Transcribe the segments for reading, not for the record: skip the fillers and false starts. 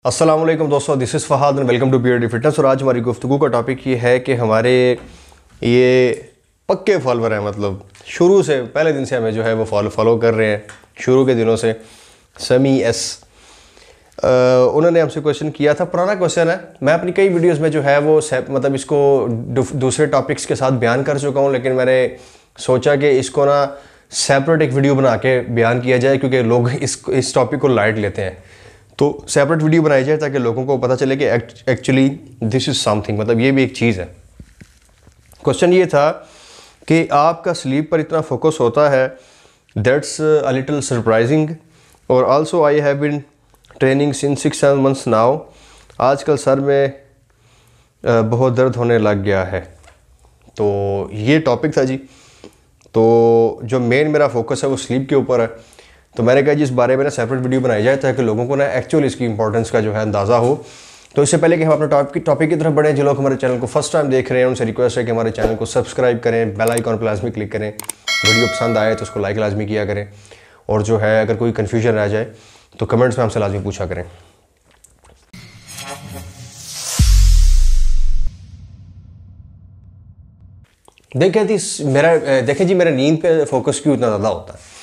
अस्सलाम वालेकुम दोस्तों, this is Fahad and welcome to PRD fitness. और आज हमारी गुफ्तगू का टॉपिक ये है कि हमारे ये पक्के फॉलोवर हैं, मतलब शुरू से पहले दिन से हमें जो है वो फॉलो कर रहे हैं शुरू के दिनों से। समी एस उन्होंने हमसे क्वेश्चन किया था, पुराना क्वेश्चन है। मैं अपनी कई वीडियोस में जो है वो मतलब इसको दूसरे टॉपिक्स के साथ बयान कर चुका हूँ, लेकिन मैंने सोचा कि इसको ना सेपरेट एक वीडियो बना के बयान किया जाए, क्योंकि लोग इस टॉपिक को लाइट लेते हैं। तो सेपरेट वीडियो बनाई जाए ताकि लोगों को पता चले कि एक्चुअली दिस इज़ समथिंग, मतलब ये भी एक चीज़ है। क्वेश्चन ये था कि आपका स्लीप पर इतना फोकस होता है, दैट्स अ लिटिल सरप्राइजिंग। और also I have been training since 6-7 months now. आजकल सर में बहुत दर्द होने लग गया है। तो ये टॉपिक था जी। तो जो मेन मेरा फोकस है वो स्लीप के ऊपर है। तो मैंने कहा जी इस बारे में ना सेपरेट वीडियो बनाई जाए ताकि लोगों को ना एक्चुअल इसकी इंपॉर्टेंस का जो है अंदाज़ा हो। तो इससे पहले कि हम अपने टॉपिक की तरफ बढ़ें, जो लोग हमारे चैनल को फर्स्ट टाइम देख रहे हैं उनसे रिक्वेस्ट है कि हमारे चैनल को सब्सक्राइब करें, बेल आइकॉन पर लाजमी क्लिक करें, वीडियो पसंद आए तो उसको लाइक लाजमी किया करें, और जो है अगर कोई कन्फ्यूजन रह जाए तो कमेंट्स में हमसे लाजमी पूछा करें। देखें जी मेरा नींद पे फोकस क्यों इतना ज़्यादा होता है।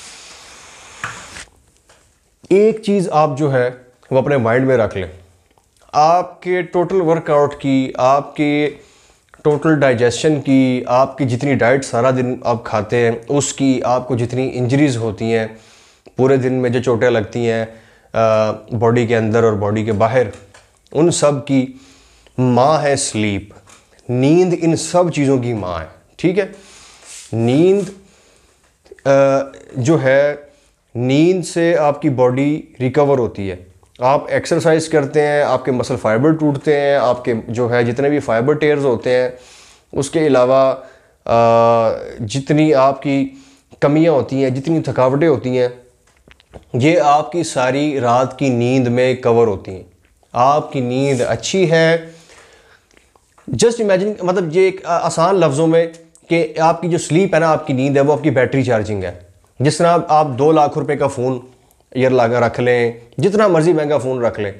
एक चीज़ आप जो है वो अपने माइंड में रख लें, आपके टोटल वर्कआउट की, आपके टोटल डाइजेशन की, आपकी जितनी डाइट सारा दिन आप खाते हैं उसकी, आपको जितनी इंजरीज़ होती हैं पूरे दिन में, जो चोटें लगती हैं बॉडी के अंदर और बॉडी के बाहर, उन सब की माँ है स्लीप। नींद इन सब चीज़ों की माँ है, ठीक है। नींद जो है, नींद से आपकी बॉडी रिकवर होती है। आप एक्सरसाइज करते हैं, आपके मसल फाइबर टूटते हैं, आपके जो है जितने भी फाइबर टेयर्स होते हैं, उसके अलावा जितनी आपकी कमियां होती हैं, जितनी थकावटें होती हैं, ये आपकी सारी रात की नींद में कवर होती हैं। आपकी नींद अच्छी है। जस्ट इमेजिन, मतलब ये एक आसान लफ्ज़ों में कि आपकी जो स्लीप है ना, आपकी नींद है, वो आपकी बैटरी चार्जिंग है। जिस तरह आप 2 लाख रुपए का फ़ोन ईयर लगा रख लें, जितना मर्जी महंगा फ़ोन रख लें,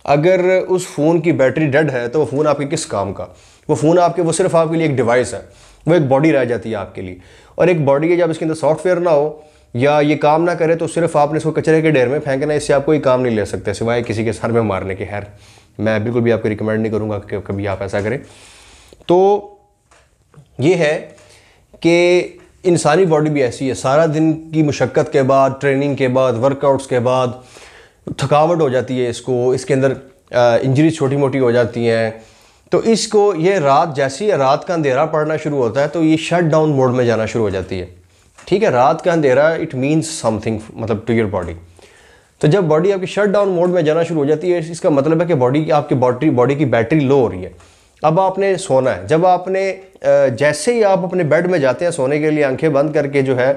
अगर उस फ़ोन की बैटरी डेड है तो वो फ़ोन आपके किस काम का। वो फ़ोन वो सिर्फ आपके लिए एक डिवाइस है, वो एक बॉडी रह जाती है आपके लिए। और एक बॉडी है, जब इसके अंदर सॉफ्टवेयर ना हो या ये काम ना करे तो सिर्फ आपने इसको कचरे के ढेर में फेंकना, इससे आप कोई काम नहीं ले सकते सिवाय किसी के सर में मारने के। खैर, मैं बिल्कुल भी आपको रिकमेंड नहीं करूँगा कि कभी आप ऐसा करें। तो ये है कि इंसानी बॉडी भी ऐसी है, सारा दिन की मुशक्क़त के बाद, ट्रेनिंग के बाद, वर्कआउट्स के बाद थकावट हो जाती है इसको, इसके अंदर इंजरीज छोटी मोटी हो जाती हैं। तो इसको ये रात, जैसे ही रात का अंधेरा पड़ना शुरू होता है तो ये शट डाउन मोड में जाना शुरू हो जाती है, ठीक है। रात का अंधेरा इट मीन्स समथिंग, मतलब टू योर बॉडी। तो जब बॉडी आपकी शट डाउन मोड में जाना शुरू हो जाती है, इसका मतलब है कि आपकी बॉडी की बैटरी लो हो रही है। अब आपने सोना है। जब आपने जैसे ही आप अपने बेड में जाते हैं सोने के लिए, आंखें बंद करके जो है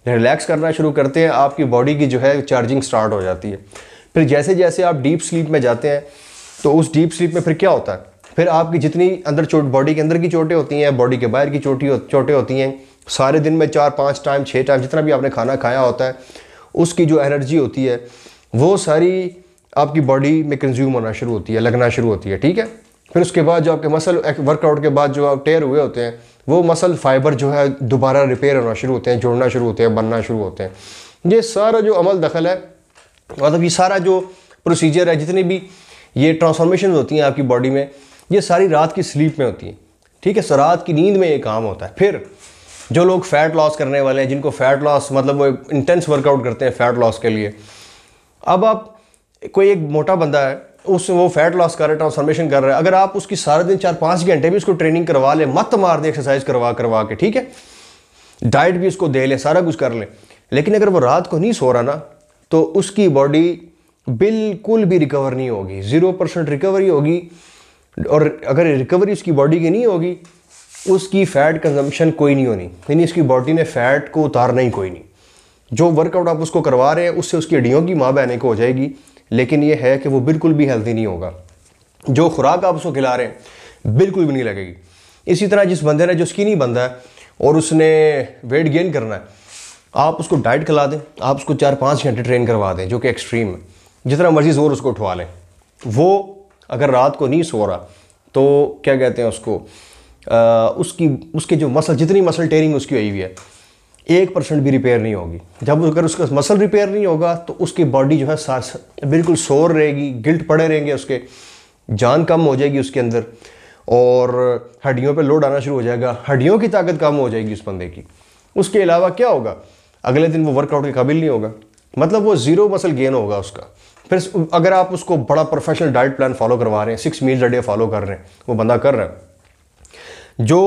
रिलैक्स करना शुरू करते हैं, आपकी बॉडी की जो है चार्जिंग स्टार्ट हो जाती है। फिर जैसे जैसे आप डीप स्लीप में जाते हैं तो उस डीप स्लीप में फिर क्या होता है, फिर आपकी जितनी अंदर बॉडी के अंदर की चोटें होती हैं, बॉडी के बाहर की चोटें होती हैं, सारे दिन में 4-5 टाइम 6 टाइम जितना भी आपने खाना खाया होता है, उसकी जो एनर्जी होती है वो सारी आपकी बॉडी में कंज्यूम होना शुरू होती है, लगना शुरू होती है, ठीक है। फिर उसके बाद जो आपके मसल वर्कआउट के बाद जो टेयर हुए होते हैं, वो मसल फाइबर जो है दोबारा रिपेयर होना शुरू होते हैं, जुड़ना शुरू होते हैं, बनना शुरू होते हैं। ये सारा जो अमल दखल है, मतलब ये सारा जो प्रोसीजर है, जितनी भी ये ट्रांसफॉर्मेशन होती हैं आपकी बॉडी में, ये सारी रात की स्लीप में होती हैं, ठीक है। सो रात की नींद में ये काम होता है। फिर जो लोग फैट लॉस करने वाले हैं, जिनको फैट लॉस, मतलब वो इंटेंस वर्कआउट करते हैं फैट लॉस के लिए, अब आप कोई एक मोटा बंदा है, वो फैट लॉस कर रहा है, ट्रांसफॉर्मेशन कर रहा है, अगर आप उसकी सारे दिन 4-5 घंटे भी उसको ट्रेनिंग करवा लें, मत मार दें एक्सरसाइज करवा के, ठीक है, डाइट भी उसको दे लें, सारा कुछ कर लें, लेकिन अगर वो रात को नहीं सो रहा ना, तो उसकी बॉडी बिल्कुल भी रिकवर नहीं होगी, 0% रिकवरी होगी। और अगर रिकवरी उसकी बॉडी की नहीं होगी, उसकी फ़ैट कंजम्पशन कोई नहीं होनी, यानी उसकी बॉडी ने फ़ैट को उतारना ही कोई नहीं। जो वर्कआउट आप उसको करवा रहे हैं उससे उसकी हड्डियों की माँ बहने को हो जाएगी, लेकिन ये है कि वो बिल्कुल भी हेल्दी नहीं होगा। जो खुराक आप उसको खिला रहे हैं बिल्कुल भी नहीं लगेगी। इसी तरह जिस बंदे ने, जो स्किनी बंदा है और उसने वेट गेन करना है, आप उसको डाइट खिला दें, आप उसको 4-5 घंटे ट्रेन करवा दें, जो कि एक्सट्रीम है, जितना मर्जी जोर उसको उठवा लें, वो अगर रात को नहीं सो रहा तो क्या कहते हैं उसको, उसके जो मसल, जितनी मसल टेयरिंग उसकी हुई है 1% भी रिपेयर नहीं होगी। जब अगर उसका मसल रिपेयर नहीं होगा तो उसकी बॉडी जो है बिल्कुल सोर रहेगी, गिल्ट पड़े रहेंगे उसके, जान कम हो जाएगी उसके अंदर, और हड्डियों पे लोड आना शुरू हो जाएगा, हड्डियों की ताकत कम हो जाएगी उस बंदे की। उसके अलावा क्या होगा, अगले दिन वो वर्कआउट के काबिल नहीं होगा, मतलब वो ज़ीरो मसल गेन होगा उसका। फिर अगर आप उसको बड़ा प्रोफेशनल डाइट प्लान फॉलो करवा रहे हैं, 6 मील्स अ डे फॉलो कर रहे हैं, वो बंदा कर रहा है, जो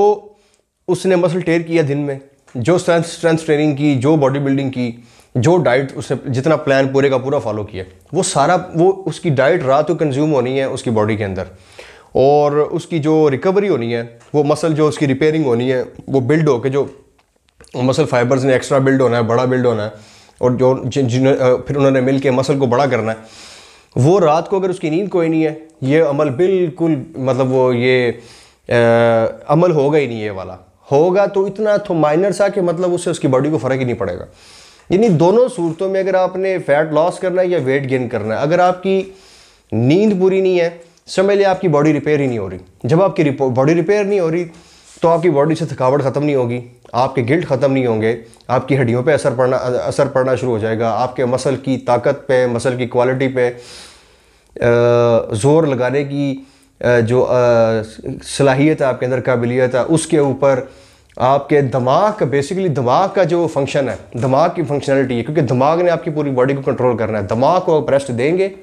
उसने मसल टेयर किया दिन में, जो स्ट्रेंथ ट्रेनिंग की, जो बॉडी बिल्डिंग की, जो डाइट उसने जितना प्लान पूरे का पूरा फॉलो किया, वो सारा वो उसकी डाइट रात को कंज्यूम होनी है उसकी बॉडी के अंदर, और उसकी जो रिकवरी होनी है, वो मसल जो उसकी रिपेयरिंग होनी है, वो बिल्ड होकर जो मसल फाइबर्स ने एक्स्ट्रा बिल्ड होना है, बड़ा बिल्ड होना है, और जो फिर उन्होंने मिल के मसल को बड़ा करना है, वो रात को अगर उसकी नींद कोई नहीं है, ये अमल बिल्कुल मतलब वो ये अमल होगा ही नहीं। ये वाला होगा तो इतना तो माइनर सा कि मतलब उससे उसकी बॉडी को फ़र्क ही नहीं पड़ेगा। यानी दोनों सूरतों में अगर आपने फैट लॉस करना है या वेट गेन करना है, अगर आपकी नींद पूरी नहीं है, समझ लिया आपकी बॉडी रिपेयर ही नहीं हो रही। जब आपकी बॉडी रिपेयर नहीं हो रही तो आपकी बॉडी से थकावट ख़त्म नहीं होगी, आपके गिल्ट ख़त्म नहीं होंगे, आपकी हड्डियों पे असर पड़ना शुरू हो जाएगा, आपके मसल की ताकत पे, मसल की क्वालिटी पे ज़ोर लगाने की जो सलाहियत है आपके अंदर, काबिलियत है, उसके ऊपर आपके दिमाग का, बेसिकली दिमाग का जो फंक्शन है, दिमाग की फंक्शनलिटी है, क्योंकि दिमाग ने आपकी पूरी बॉडी को कंट्रोल करना है। दिमाग को आप रेस्ट देंगे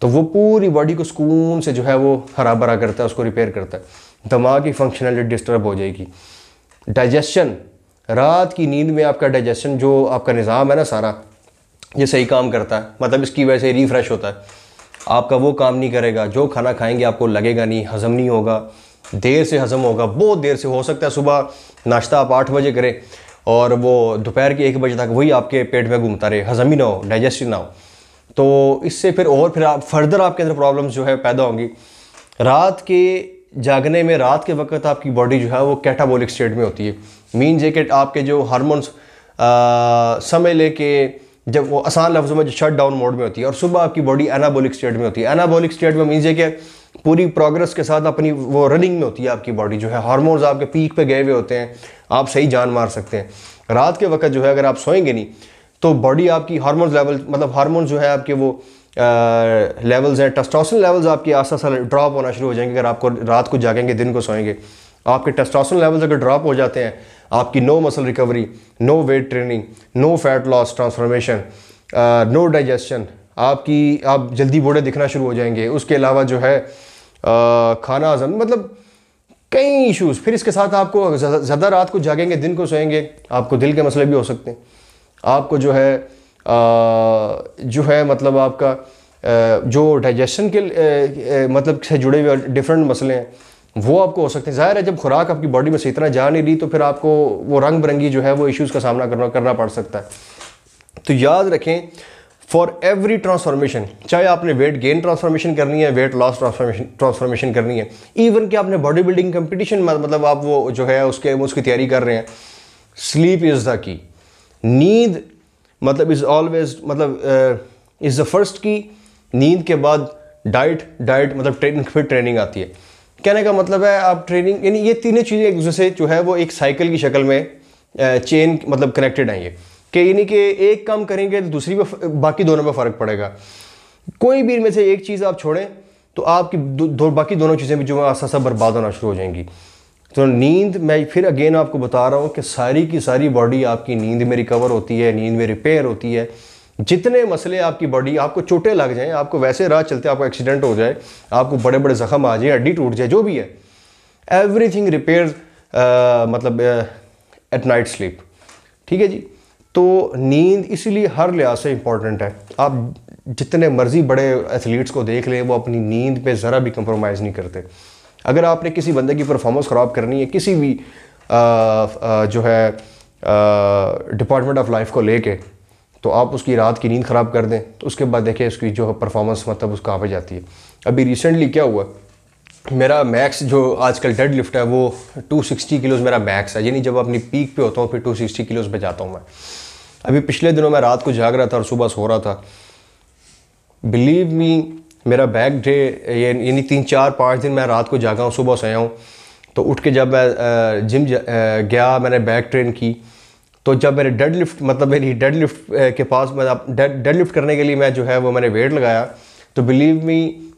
तो वो पूरी बॉडी को सुकून से जो है वो हरा भरा करता है, उसको रिपेयर करता है। दिमाग की फंक्शनलिटी डिस्टर्ब हो जाएगी। डाइजेशन, रात की नींद में आपका डाइजेशन जो आपका निज़ाम है ना सारा, ये सही काम करता है, मतलब इसकी वजह से रिफ्रेश होता है। आपका वो काम नहीं करेगा, जो खाना खाएंगे आपको लगेगा नहीं, हज़म नहीं होगा, देर से हज़म होगा, बहुत देर से। हो सकता है सुबह नाश्ता आप 8 बजे करें और वो दोपहर के 1 बजे तक वही आपके पेट में घूमता रहे, हज़म ही ना हो, डाइजेस्ट ही ना हो, तो इससे फिर आप फर्दर आपके अंदर प्रॉब्लम्स जो है पैदा होंगी। रात के जागने में, रात के वक्त आपकी बॉडी जो है वो कैटाबॉलिक स्टेट में होती है। मीन्स ये कि आपके जो हार्मोन्स समझ ले के जब वो आसान लफ्ज़ों में जो शट डाउन मोड में होती है, और सुबह आपकी बॉडी एनाबॉलिक स्टेट में होती है। एनाबॉलिक स्टेट में मीन्स ये कि पूरी प्रोग्रेस के साथ अपनी वो रनिंग में होती है आपकी बॉडी जो है, हार्मोन्स आपके पीक पे गए हुए होते हैं, आप सही जान मार सकते हैं। रात के वक्त जो है अगर आप सोएंगे नहीं तो बॉडी आपकी हार्मोन्स लेवल, मतलब हार्मोन्स जो है आपके वो लेवल्स हैं, टेस्टोस्टेरोन लेवल्स आपके आस्ते आस्ते ड्रॉप होना शुरू हो जाएंगे। अगर आपको रात को जागेंगे, दिन को सोएंगे, आपके टेस्टोस्टेरोन लेवल्स अगर ड्रॉप हो जाते हैं, आपकी no muscle recovery, no weight training, no fat loss transformation, no digestion, आप जल्दी बूढ़े दिखना शुरू हो जाएंगे। उसके अलावा जो है खाना हजम, मतलब कई इश्यूज़। फिर इसके साथ आपको ज़्यादा रात को जागेंगे, दिन को सोएंगे, आपको दिल के मसले भी हो सकते हैं, आपको जो है मतलब आपका जो डाइजेशन के मतलब से जुड़े हुए डिफरेंट मसले हैं वो आपको हो सकते हैं। ज़ाहिर है जब खुराक आपकी बॉडी में सही तरह जा नहीं रही तो फिर आपको वो रंग बिरंगी जो है वो इश्यूज़ का सामना करना पड़ सकता है। तो याद रखें, फॉर एवरी ट्रांसफॉर्मेशन, चाहे आपने वेट गेन ट्रांसफॉर्मेशन करनी है, वेट लॉस ट्रांसफॉर्मेशन करनी है, इवन कि आपने बॉडी बिल्डिंग कंपटीशन मतलब आप वो जो है उसकी तैयारी कर रहे हैं, स्लीप इज़ द की। नींद मतलब इज़ ऑलवेज मतलब इज़ द फर्स्ट की। नींद के बाद डाइट मतलब ट्रेनिंग, फिर ट्रेनिंग आती है। कहने का मतलब है आप ट्रेनिंग, यानी ये तीनों चीज़ें एक दूसरे से जो है वो एक साइकिल की शक्ल में चेन मतलब कनेक्टेड हैं ये, कि यानी कि एक काम करेंगे तो दूसरी पे, बाकी दोनों पे फ़र्क पड़ेगा। कोई भी इनमें से एक चीज़ आप छोड़ें तो आपकी बाकी दोनों चीज़ें भी जो है आस्ता आस्ता बर्बाद होना शुरू हो जाएंगी। तो नींद, मैं फिर अगेन आपको बता रहा हूँ कि सारी की सारी बॉडी आपकी नींद में रिकवर होती है, नींद में रिपेयर होती है। जितने मसले आपकी बॉडी, आपको चोटें लग जाएं, आपको वैसे राह चलते आपको एक्सीडेंट हो जाए, आपको बड़े बड़े ज़ख्म आ जाए, हड्डी टूट जाए, जो भी है, एवरीथिंग रिपेयर मतलब एट नाइट स्लीप। ठीक है जी। तो नींद इसीलिए हर लिहाज से इम्पॉर्टेंट है। आप जितने मर्जी बड़े एथलीट्स को देख लें, वो अपनी नींद पे ज़रा भी कंप्रोमाइज़ नहीं करते। अगर आपने किसी बंदे की परफॉर्मेंस ख़राब करनी है किसी भी जो है डिपार्टमेंट ऑफ लाइफ को लेके, तो आप उसकी रात की नींद ख़राब कर दें, तो उसके बाद देखें उसकी जो परफॉर्मेंस मतलब उस कहाँ पे जाती है। अभी रिसेंटली क्या हुआ, मेरा मैक्स जो आजकल डेड लिफ्ट है वो 260 किलोज़ मेरा मैक्स है, यानी जब अपनी पीक पे होता हूँ फिर 260 किलोज़ पे जाता हूँ मैं। अभी पिछले दिनों मैं रात को जाग रहा था और सुबह सो रहा था। बिलीव मी, मेरा बैक डे यानी 3-4-5 दिन मैं रात को जागा हूँ, सुबह सोया हूँ। तो उठ के जब मैं जिम गया, मैंने बैक ट्रेन की, तो जब मेरे डेड लिफ्ट मतलब मेरी डेड लिफ्ट के पास मैं डेड लिफ्ट करने के लिए मैं जो है वो मैंने वेट लगाया, तो बिलीव मी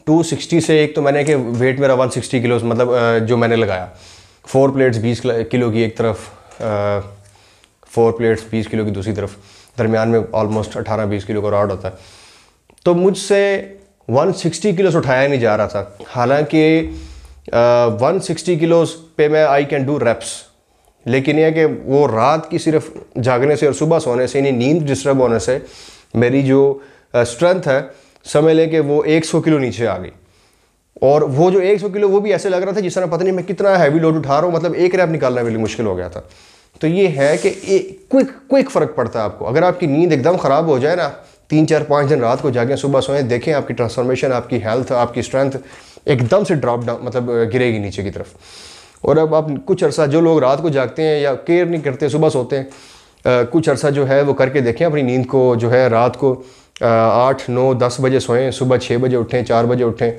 260 से एक तो मैंने कि वेट मेरा 160 किलो मतलब जो मैंने लगाया, 4 प्लेट्स 20 किलो की एक तरफ, 4 प्लेट्स 20 किलो की दूसरी तरफ, दरमियान में ऑलमोस्ट 18-20 किलो का रॉड होता है। तो मुझसे 160 किलो उठाया नहीं जा रहा था, हालांकि 160 किलो पे मैं आई कैन डू रेप्स, लेकिन यह कि वो रात की सिर्फ जागने से और सुबह सोने से, यानी नींद डिस्टर्ब होने से मेरी जो स्ट्रेंथ है, समझ लें कि वो 100 किलो नीचे आ गई। और वो जो 100 किलो वो भी ऐसे लग रहा था जिस तरह पता नहीं मैं कितना हैवी लोड उठा रहा हूँ, मतलब एक रैप निकालना भी मुश्किल हो गया था। तो ये है कि क्विक फ़र्क पड़ता है आपको। अगर आपकी नींद एकदम ख़राब हो जाए ना, 3-4-5 दिन रात को जागें, सुबह सोएं, देखें आपकी ट्रांसफॉर्मेशन, आपकी हेल्थ, आपकी स्ट्रेंथ एकदम से ड्रॉप डाउन मतलब गिरेगी नीचे की तरफ। और अब आप कुछ अरसा, जो लोग रात को जागते हैं या केयर नहीं करते, सुबह सोते हैं, कुछ अरसा जो है वो करके देखें, अपनी नींद को जो है रात को 8-9-10 बजे सोएं, सुबह 6 बजे उठें, 4 बजे उठें,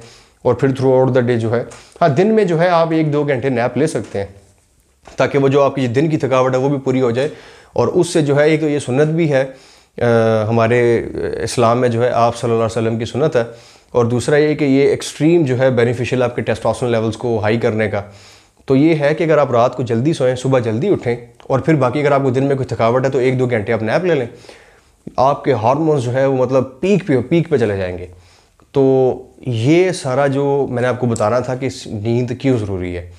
और फिर थ्रू आउट द डे जो है, हाँ दिन में जो है आप 1-2 घंटे नैप ले सकते हैं, ताकि वो जो आपकी दिन की थकावट है वो भी पूरी हो जाए। और उससे जो है एक तो ये सुन्नत भी है हमारे इस्लाम में जो है आप सल्लल्लाहु अलैहि वसल्लम की सुन्नत है, और दूसरा ये कि ये एक्सट्रीम जो है बेनिफिशियल आपके टेस्टोस्टेरोन लेवल्स को हाई करने का। तो ये है कि अगर आप रात को जल्दी सोएं, सुबह जल्दी उठें, और फिर बाकी अगर आपको दिन में कोई थकावट है तो 1-2 घंटे आप नैप ले लें, आपके हार्मोन्स जो है वो मतलब पीक पे चले जाएंगे। तो ये सारा जो मैंने आपको बताना था कि नींद क्यों ज़रूरी है,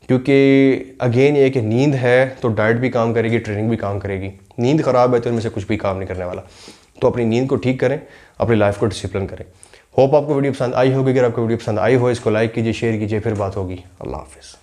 क्योंकि अगेन ये कि नींद है तो डाइट भी काम करेगी, ट्रेनिंग भी काम करेगी। नींद ख़राब है तो इनमें से कुछ भी काम नहीं करने वाला। तो अपनी नींद को ठीक करें, अपनी लाइफ को डिसिप्लिन करें। होप आपको वीडियो पसंद आई होगी। अगर आपको वीडियो पसंद आई हो, इसको लाइक कीजिए, शेयर कीजिए, फिर बात होगी। अल्लाह हाफिज़।